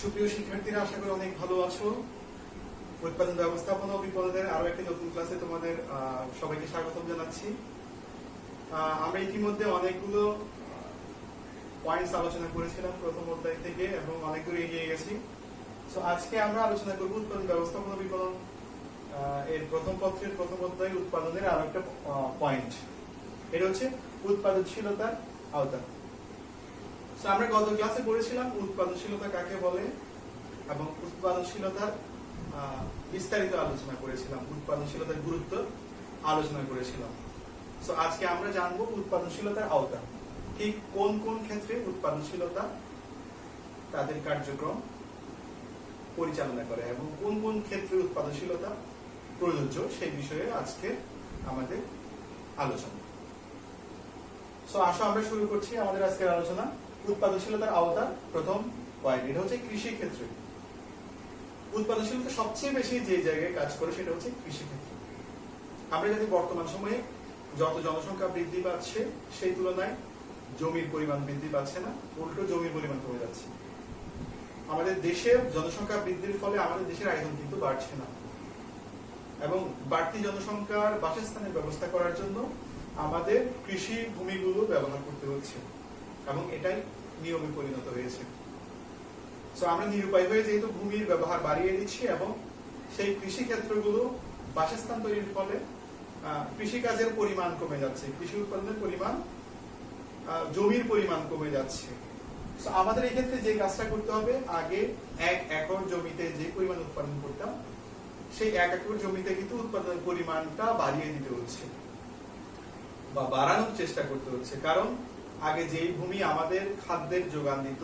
সুপ্রিয় শিক্ষার্থীরা, আশা করি অনেক ভালো আছো। উৎপাদন ব্যবস্থাপনা ও বিপণনের আরো একটি নতুন ক্লাসে তোমাদের সবাইকে স্বাগতম জানাচ্ছি। আমরা ইতিমধ্যে অনেকগুলো পয়েন্টস আলোচনা করেছিলাম প্রথম অধ্যায় থেকে এবং অনেক দূর এগিয়ে গেছি। তো আজকে আমরা আলোচনা করব উৎপাদন ব্যবস্থাপনা বিপণন এর প্রথম পত্রের প্রথম অধ্যায় উৎপাদনের আরো একটা পয়েন্ট। এটা হচ্ছে উৎপাদনশীলতার আওতা। আমরা গত ক্লাসে পড়েছিলাম উৎপাদনশীলতা কাকে বলে এবং উৎপাদনশীলতার বিস্তারিত আলোচনা করেছিলাম, উৎপাদনশীলতার গুরুত্ব আলোচনা করেছিলাম। তো আজকে আমরা জানবো উৎপাদনশীলতার আওতা, ঠিক কোন কোন ক্ষেত্রে উৎপাদনশীলতা তাদের কার্যক্রম পরিচালনা করে এবং কোন কোন ক্ষেত্রে উৎপাদনশীলতা প্রযোজ্য সেই বিষয়ে আজকে আমাদের আলোচনা। আসো আমরা শুরু করছি আমাদের আজকের আলোচনা। উৎপাদনশীলতার আওতা প্রথম পয়েন্ট, এটা হচ্ছে কৃষি ক্ষেত্রে। উৎপাদনশীলতা সবচেয়ে বেশি যে জায়গায় কাজ করে সেটা হচ্ছে কৃষি ক্ষেত্রে। আমরা জানি বর্তমান সময়ে যত জনসংখ্যা বৃদ্ধি পাচ্ছে সেই তুলনায় জমির পরিমাণ বৃদ্ধি পাচ্ছে না, উল্টো জমির পরিমাণ কমে যাচ্ছে। আমাদের দেশের জনসংখ্যা বৃদ্ধির ফলে আমাদের দেশের আয়তন কিন্তু বাড়ছে না এবং বাড়তি জনসংখ্যার বাসস্থানের ব্যবস্থা করার জন্য আমাদের কৃষি ভূমিগুলো ব্যবহার করতে হচ্ছে এবং এটাই নিয়মে পরিণত হয়েছে। আমরা নিরুপায় হয়ে যেহেতু ভূমির ব্যবহার বাড়িয়ে দিচ্ছি এবং সেই কৃষি ক্ষেত্রগুলো বাসস্থান তৈরির ফলে কৃষিকাজের পরিমাণ কমে যাচ্ছে, কৃষি উৎপাদনের পরিমাণ, জমির পরিমাণ কমে যাচ্ছে। আমাদের এই ক্ষেত্রে যে কাজটা করতে হবে, আগে 1 একর জমিতে যে পরিমাণ উৎপাদন করতাম সেই 1 একর জমিতে কিন্তু উৎপাদনের পরিমাণটা বাড়িয়ে দিতে হচ্ছে বা বাড়ানোর চেষ্টা করতে হচ্ছে। কারণ আগে যেই ভূমি আমাদের খাদ্যের যোগান দিত,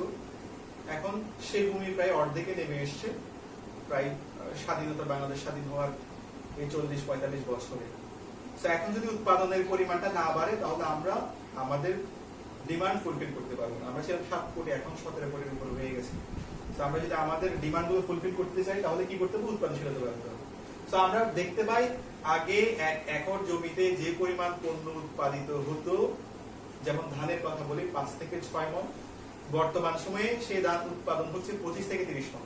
এখন সেই ভূমি প্রায় অর্ধেকে নেমে এসছে, প্রায় স্বাধীনতা, বাংলাদেশ স্বাধীন হওয়ার এই 40-45 বছরে। এখন যদি উৎপাদনের পরিমাণটা না বাড়ে তাহলে আমরা আমাদের ডিমান্ড ফুলফিল করতে পারবো না। আমরা ছিলাম 7 কোটি, এখন 17 কোটির উপর হয়ে গেছে। আমরা যদি আমাদের ডিমান্ড গুলো ফুলফিল করতে চাই তাহলে কি করতে হবে? উৎপাদনশীলতা বাড়াতে হবে। আমরা দেখতে পাই আগে 1 একর জমিতে যে পরিমাণ পণ্য উৎপাদিত হতো, যেমন ধানের কথা বলি 5 থেকে 6 মণ, বর্তমান সময়ে সেই ধান উৎপাদন হচ্ছে 25 থেকে 30 মণ।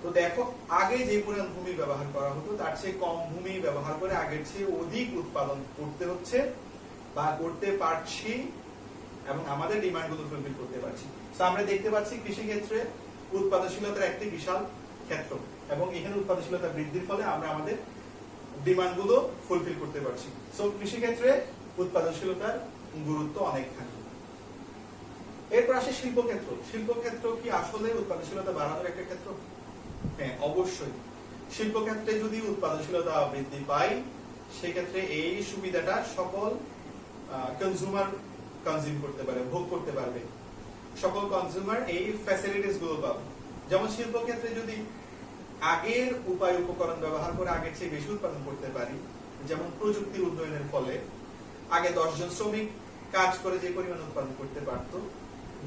তো দেখো, আগে যে পরিমাণ ভূমি ব্যবহার করা হতো তার চেয়ে কম ভূমি ব্যবহার করে আগের চেয়ে অধিক উৎপাদন করতে হচ্ছে বা করতে পারছি এবং আমাদের ডিমান্ড গুলো ফুলফিল করতে পারছি। আমরা দেখতে পাচ্ছি কৃষি ক্ষেত্রে উৎপাদনশীলতার একটি বিশাল ক্ষেত্র এবং এখানে উৎপাদনশীলতা বৃদ্ধির ফলে আমরা আমাদের ডিমান্ড গুলো ফুলফিল করতে পারছি। কৃষি ক্ষেত্রে উৎপাদনশীলতার গুরুত্ব অনেকখানি। এরপর আসে শিল্পক্ষেত্র। শিল্পক্ষেত্র কি আসলে উৎপাদনশীলতা বাড়ানোর একটা ক্ষেত্র? হ্যাঁ, অবশ্যই। শিল্পক্ষেত্রে যদি উৎপাদনশীলতা বৃদ্ধি পায় সেক্ষেত্রে এই সুবিধাটা সকল কনজিউমার কনজিউম করতে পারে, ভোগ করতে পারবে। সকল কনজিউমার এই ফ্যাসিলিটিস গুলো পাবে। যেমন শিল্পক্ষেত্রে যদি আগের উপায় উপকরণ ব্যবহার করে আগের চেয়ে বেশি উৎপাদন করতে পারি, যেমন প্রযুক্তির উন্নয়নের ফলে আগে 10 জন শ্রমিক কাজ করে যে পরিমাণ উৎপাদন করতে পারত,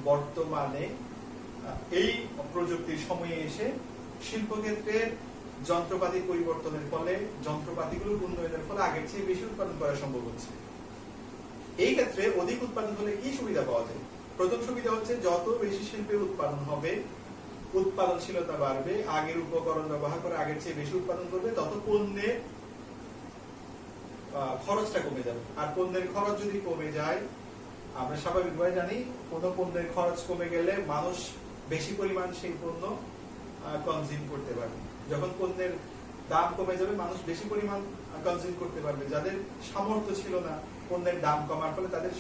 বর্তমানে এই প্রযুক্তির সময়ে এসে শিল্পক্ষেত্রের যন্ত্রপাতি পরিবর্তনের ফলে, যন্ত্রপাতিগুলোর উন্নয়নের ফলে আগের চেয়ে বেশি উৎপাদন করা সম্ভব হচ্ছে। এই ক্ষেত্রে অধিক উৎপাদন হলে কি সুবিধা পাওয়া যায়? প্রথম সুবিধা হচ্ছে যত বেশি শিল্পের উৎপাদন হবে উৎপাদনশীলতা বাড়বে, আগের উপকরণ ব্যবহার করে আগের চেয়ে বেশি উৎপাদন করবে, তত পণ্যের খরচটা কমে যাবে। আর পণ্যের খরচ যদি কমে যায়, আমরা স্বাভাবিকভাবে জানি কোনো পণ্যের খরচ কমে গেলে মানুষ বেশি পরিমাণ সেই পণ্য কনজিউম করতে পারবে। যখন পণ্যের দাম কমে যাবে মানুষ বেশি পরিমাণ কনজিউম করতে পারবে। যাদের সামর্থ্য ছিল না, পণ্যের দাম কমার ফলে তাদের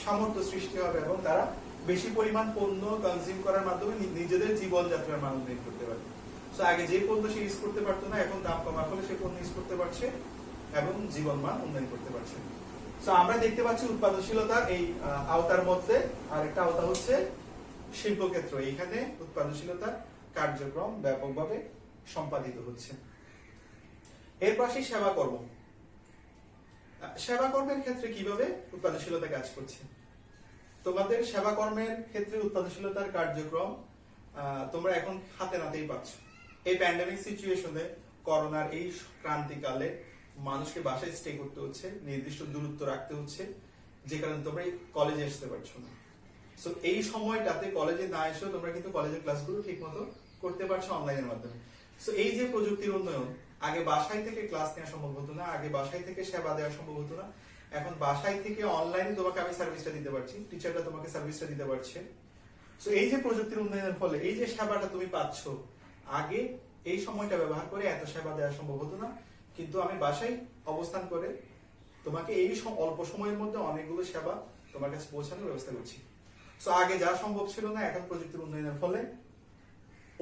সামর্থ্য সৃষ্টি হবে এবং তারা বেশি পরিমাণ পণ্য কনজিউম করার মাধ্যমে নিজেদের জীবনযাত্রার মান উন্নয়ন করতে পারবে। আগে যে পণ্য সে ইউজ করতে পারতো না, এখন দাম কমার ফলে সে পণ্য ইউজ করতে পারছে এবং জীবন মান উন্নয়ন করতে পারছে। আমরা দেখতে পাচ্ছি উৎপাদনশীলতার এই আওতার মধ্যে আরেকটা আওতা হচ্ছে শিল্পক্ষেত্র। এখানে উৎপাদনশীলতার কার্যক্রম ব্যাপকভাবে সম্পাদিত হচ্ছে। এর পাশে সেবাকর্ম। সেবাকর্মের ক্ষেত্রে কিভাবে উৎপাদনশীলতা কাজ করছে? তোমাদের সেবাকর্মের ক্ষেত্রে উৎপাদনশীলতার কার্যক্রম তোমরা এখন হাতে নাতেই পাচ্ছ। এই প্যান্ডেমিক সিচুয়েশনে, করোনার এই ক্রান্তিকালে মানুষকে বাসায় স্টে করতে হচ্ছে, নির্দিষ্ট দূরত্ব রাখতে হচ্ছে, যে কারণে তোমরা কলেজে আসতে পারছো না। এই সময়টাতে কলেজে না এসেও তোমরা কিন্তু কলেজের ক্লাসগুলো ঠিক মতো করতে পারছো অনলাইনের মাধ্যমে। সো এই যে প্রযুক্তির উন্নয়ন, আগে বাসায় থেকে ক্লাস নেওয়া সম্ভব হতো না, আগে বাসায় থেকে সেবা দেওয়া সম্ভব হতো না, এখন বাসায় থেকে অনলাইনে তোমাকে আমি সার্ভিসটা দিতে পারছি, টিচাররা তোমাকে সার্ভিসটা দিতে পারছে। সো এই যে প্রযুক্তির উন্নয়নের ফলে এই যে সেবাটা তুমি পাচ্ছ, আগে এই সময়টা ব্যবহার করে এত সেবা দেওয়া সম্ভব হতো না, কিন্তু আমি বাসায় অবস্থান করে তোমাকে এই অল্প সময়ের মধ্যে অনেকগুলো সেবা তোমার কাছে পৌঁছানোর ব্যবস্থা করছি। সো আগে যা সম্ভব ছিল না, এখন প্রযুক্তির উন্নয়নের ফলে,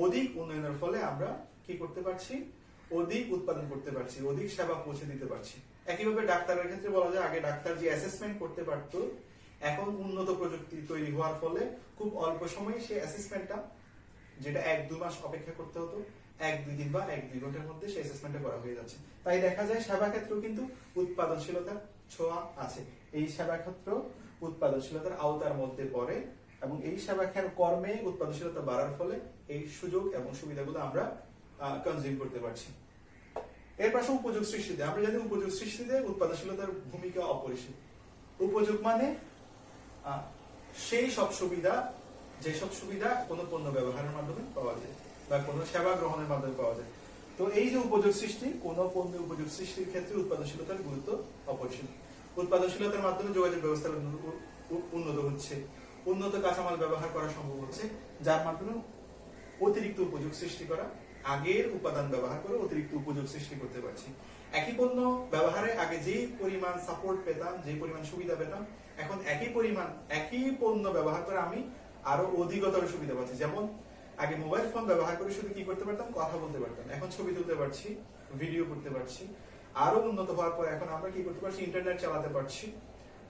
অধিক উন্নয়নের ফলে আমরা কি করতে পারছি, অধিক উৎপাদন করতে পারছি, অধিক সেবা পৌঁছে দিতে পারছি। একইভাবে ডাক্তারের ক্ষেত্রে বলা যায়, আগে ডাক্তার যে অ্যাসেসমেন্ট করতে পারতো, এখন উন্নত প্রযুক্তি তৈরি হওয়ার ফলে খুব অল্প সময়ে সেই অ্যাসেসমেন্টটা, যেটা 1-2 মাস অপেক্ষা করতে হতো, 1-2 দিন বা 1-2 ঘন্টার মধ্যে সেই অ্যাসেসমেন্টটা করা হয়ে যাচ্ছে। তাই দেখা যায় সেবা ক্ষেত্রেও কিন্তু উৎপাদনশীলতার ছোঁয়া আছে। এই সেবা ক্ষেত্র উৎপাদনশীলতার আওতার মধ্যে পড়ে, এবং এই সেবা কর্মে উৎপাদনশীলতা বাড়ার ফলে এই সুযোগ এবং সুবিধাগুলো আমরা কনজিউম করতে পারছি। এর পাশে উপযোগ সৃষ্টিতে, আমরা জানি উপযোগ সৃষ্টিতে উৎপাদনশীলতার ভূমিকা অপরিসীম। উপযোগ মানে সেই সব সুবিধা, যেসব সুবিধা কোনো পণ্য ব্যবহারের মাধ্যমে পাওয়া যায় বা কোনো সেবা গ্রহণের মাধ্যমে পাওয়া যায়। তো এই যে উপযোগ সৃষ্টি, কোনো পণ্যের উপযোগ সৃষ্টির ক্ষেত্রে উৎপাদনশীলতার গুরুত্ব অপরিসীম। উৎপাদনশীলতার মাধ্যমে যোগাযোগ ব্যবস্থা উন্নত হচ্ছে, উন্নত কাঁচামাল ব্যবহার করা সম্ভব হচ্ছে, যার মাধ্যমে অতিরিক্ত উপযোগ সৃষ্টি করা, আগের উপাদান ব্যবহার করে অতিরিক্ত উপযোগ সৃষ্টি করতে পারছি। একই পণ্য ব্যবহারে আগে যে পরিমাণ সাপোর্ট পেতাম, যে পরিমাণ সুবিধা পেতাম, এখন একই পণ্য ব্যবহার করে আমি আরো অধিকতর সুবিধা পাচ্ছি। যেমন আগে মোবাইল ফোন ব্যবহার করে শুধু কি করতে পারতাম, কথা বলতে পারতাম, এখন ছবি তুলতে পারছি, ভিডিও করতে পারছি। আরো উন্নত হওয়ার পর এখন আমরা কি করতে পারছি, ইন্টারনেট চালাতে পারছি,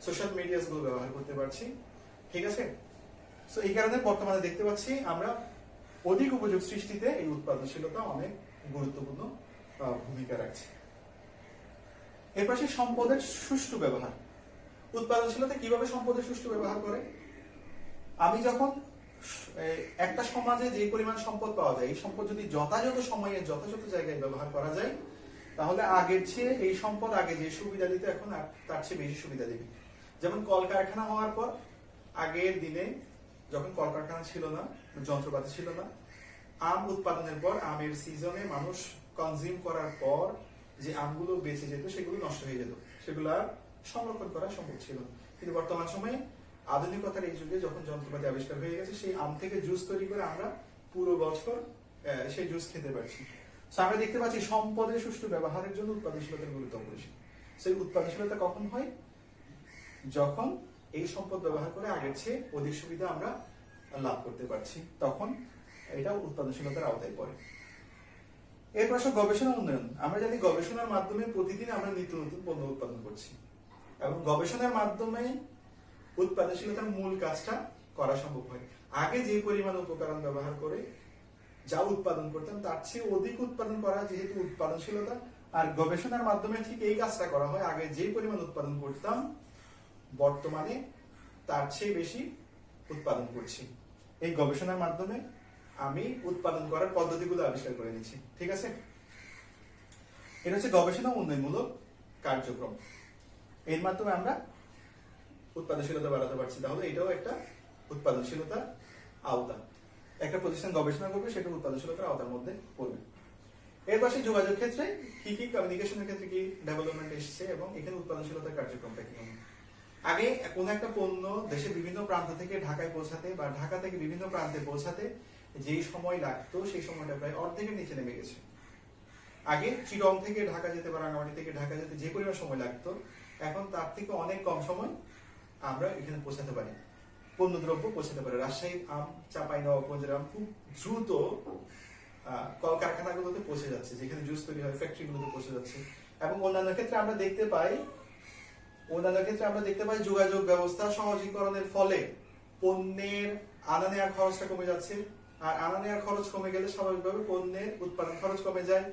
সোশ্যাল মিডিয়া গুলো ব্যবহার করতে পারছি। ঠিক আছে? সো এই কারণে বর্তমানে দেখতে পাচ্ছি আমরা অধিক উপযোগ সৃষ্টিতে এই উৎপাদনশীলতা অনেক গুরুত্বপূর্ণ ভূমিকা রাখছে। এর পাশে সম্পদের সুষ্ঠু ব্যবহার। উৎপাদনশীলতা কিভাবে সম্পদের সুষ্ঠু ব্যবহার করে? আমি যখন একটা সমাজে যে পরিমাণ সম্পদ পাওয়া যায়, এই সম্পদ যদি যথাযথ সময়ে যথাযথ জায়গায় ব্যবহার করা যায়, তাহলে আগের চেয়ে এই সম্পদ আগে যে সুবিধা দিত, এখন তার চেয়ে বেশি সুবিধা দিবে। যেমন কলকারখানা হওয়ার পর, আগের দিনে যখন কলকারখানা ছিল না, যন্ত্রপাতি ছিল না, আম উৎপাদনের পর আমের সিজনে মানুষ কনজিউম করার পর যে আমগুলো বেঁচে যেত, সেগুলো নষ্ট হয়ে যেত, সেগুলো আর সংরক্ষণ করা সম্ভব ছিল না। কিন্তু বর্তমান সময়ে আধুনিকতার এই যুগে যখন যন্ত্রপাতি আবিষ্কার হয়ে গেছে, সেই আম থেকে জুস তৈরি করে আমরা পুরো বছর সেই জুস খেতে পারছি। আমরা দেখতে পাচ্ছি সম্পদের সুষ্ঠু ব্যবহারের জন্য উৎপাদনশীলতার গুরুত্ব অপরিসীম। সেই উৎপাদনশীলতা কখন হয়? যখন এই সম্পদ ব্যবহার করে আগের চেয়ে অধিক সুবিধা আমরা লাভ করতে পারছি, তখন এটা উৎপাদনশীলতার আওতায় পড়ে। এর পাশে গবেষণা উন্নয়ন। আমরা জানি গবেষণার মাধ্যমে প্রতিদিন আমরা নিত্য নতুন পণ্য উৎপাদন করছি, এবং গবেষণার মাধ্যমে উৎপাদনশীলতার মূল কাজটা করা সম্ভব হয়। আগে যে পরিমাণ উপকরণ ব্যবহার করে যা উৎপাদন করতাম, তার চেয়ে অধিক উৎপাদন করা যেহেতু উৎপাদনশীলতা, আর গবেষণার মাধ্যমে ঠিক এই কাজটা করা হয়। আগে যে পরিমাণ উৎপাদন করতাম, বর্তমানে তার চেয়ে বেশি উৎপাদন করছি। এই গবেষণার মাধ্যমে আমি উৎপাদন করার পদ্ধতিগুলো আবিষ্কার করে নিচ্ছি। ঠিক আছে? এটা হচ্ছে গবেষণা উন্নয়নমূলক কার্যক্রম। এর মাধ্যমে আমরা উৎপাদনশীলতা বাড়াতে পারছি। তাহলে এটাও একটা উৎপাদনশীলতার আওতা। একটা প্রতিষ্ঠান গবেষণা করবে, সেটা উৎপাদনশীলতার আওতার মধ্যে পড়বে। এর পাশে যোগাযোগ ক্ষেত্রে কি কি, কমিউনিকেশনের ক্ষেত্রে কি ডেভেলপমেন্ট এসেছে, এবং এখানে উৎপাদনশীলতার কার্যক্রমটা কি হবে। আগে কোন একটা পণ্য দেশের বিভিন্ন প্রান্ত থেকে ঢাকায় পৌঁছাতে, বা ঢাকা থেকে বিভিন্ন প্রান্তে পৌঁছাতে যেই সময় লাগতো, সেই সময়টা প্রায় অর্ধেকের নিচে নেমে গেছে। আগে চিরং থেকে ঢাকা যেতে বা রাঙামাটি থেকে ঢাকা যেতে যে পরিমাণ সময় লাগতো, এখন তার থেকে অনেক কম সময় আমরা এখানে পৌঁছাতে পারি, পণ্যদ্রব্য পৌঁছাতে পারি। রাজশাহীর আম, চাঁপাইনবাবগঞ্জের আম খুব দ্রুত কলকারখানাগুলোতে পৌঁছে যাচ্ছে, যেখানে জুস তৈরি হয়, ফ্যাক্টরিগুলোতে পৌঁছে যাচ্ছে। এবং অন্যান্য ক্ষেত্রে আমরা দেখতে পাই যোগাযোগ ব্যবস্থা সহজীকরণের ফলে পণ্যের আনা নেওয়ার খরচটা কমে যাচ্ছে। আর আনা নেওয়ার খরচ কমে গেলে স্বাভাবিকভাবে পণ্যের উৎপাদন খরচ কমে যায়,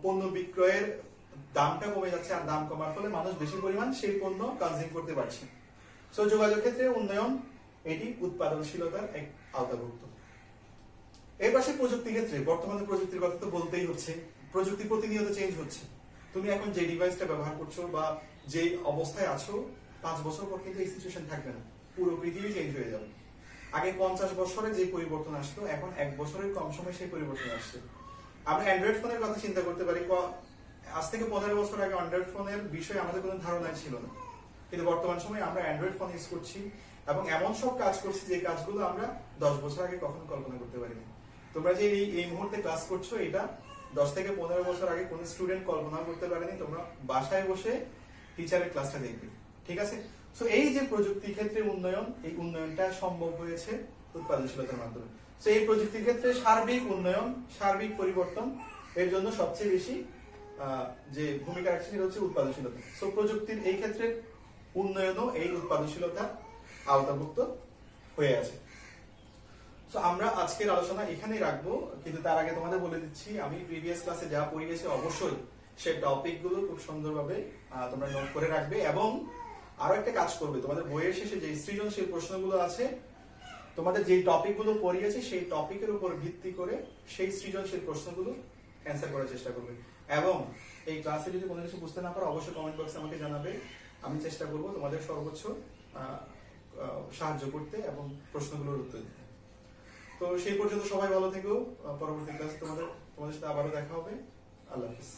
পণ্য বিক্রয়ের দামটা কমে যাচ্ছে, আর দাম কমার ফলে মানুষ বেশি পরিমাণ সেই পণ্য কনজিউম করতে পারছে। সো যোগাযোগ ক্ষেত্রে উন্নয়ন, এটি উৎপাদনশীলতার এক আওতাভুক্ত। এর পাশে প্রযুক্তি ক্ষেত্রে, বর্তমানে প্রযুক্তির কথা তো বলতেই হচ্ছে। প্রযুক্তি প্রতিনিয়ত চেঞ্জ হচ্ছে। তুমি এখন যে ডিভাইসটা ব্যবহার করছো বা যে অবস্থায় আছো, 5 বছর পর কিন্তু এই সিচুয়েশন থাকবে না, পুরো পৃথিবী চেঞ্জ হয়ে যাবে। আগে 50 বছরে যে পরিবর্তন আসতো এখন 1 বছরের কম সময়ে সেই পরিবর্তন আসছে। আমরা অ্যান্ড্রয়েড ফোনের কথা চিন্তা করতে পারি, আজ থেকে 15 বছর আগে অ্যান্ড্রয়েড ফোনের বিষয়ে আমাদের কোনো ধারণাই ছিল না, কিন্তু বর্তমান সময়ে আমরা অ্যান্ড্রয়েড ফোন ইউজ করছি এবং এমন সব কাজ করছি যে কাজগুলো আমরা 10 বছর আগে কখনো কল্পনা করতে পারিনি। তোমরা যে এই মুহূর্তে ক্লাস করছো, এটা 10 থেকে 15 বছর আগে কোনো স্টুডেন্ট কল্পনা করতে পারেনি। তোমরা বাসায় বসে টিচারের ক্লাসটা দেখবে, ঠিক আছে? সো এই যে প্রযুক্তি ক্ষেত্রে উন্নয়ন, এই উন্নয়নটা সম্ভব হয়েছে উৎপাদনশীলতার মাধ্যমে। সো এই প্রযুক্তির ক্ষেত্রে সার্বিক উন্নয়ন, সার্বিক পরিবর্তন, এর জন্য সবচেয়ে বেশি যে ভূমিকা রাখছে সেটা হচ্ছে উৎপাদনশীলতা। সো প্রযুক্তির এই ক্ষেত্রে উন্নয়নও এই উৎপাদনশীলতার আওতাভুক্ত হয়ে আছে। সো আমরা আজকের আলোচনা এখানেই রাখবো, কিন্তু তার আগে তোমাদের বলে দিচ্ছি আমি প্রিভিয়াস ক্লাসে যা পড়িয়েছি অবশ্যই সেই টপিক গুলো খুব সুন্দরভাবে তোমরা নোট করে রাখবে এবং আরো একটা কাজ করবে, তোমাদের বইয়ের শেষে যে সৃজনশীল প্রশ্নগুলো আছে, তোমাদের যে টপিক গুলো পড়িয়েছি সেই টপিকের উপর ভিত্তি করে সেই সৃজনশীল প্রশ্নগুলো অ্যান্সার করার চেষ্টা করবে। এবং এই ক্লাসে যদি কোনো কিছু বুঝতে না পারো অবশ্যই কমেন্ট বক্সে আমাকে জানাবে, আমি চেষ্টা করব তোমাদের সর্বোচ্চ সাহায্য করতে এবং প্রশ্নগুলোর উত্তর দিতে। তো সেই পর্যন্ত সবাই ভালো থেকো, পরবর্তী ক্লাসে তোমাদের সাথে আবারও দেখা হবে। আল্লাহ হাফিজ।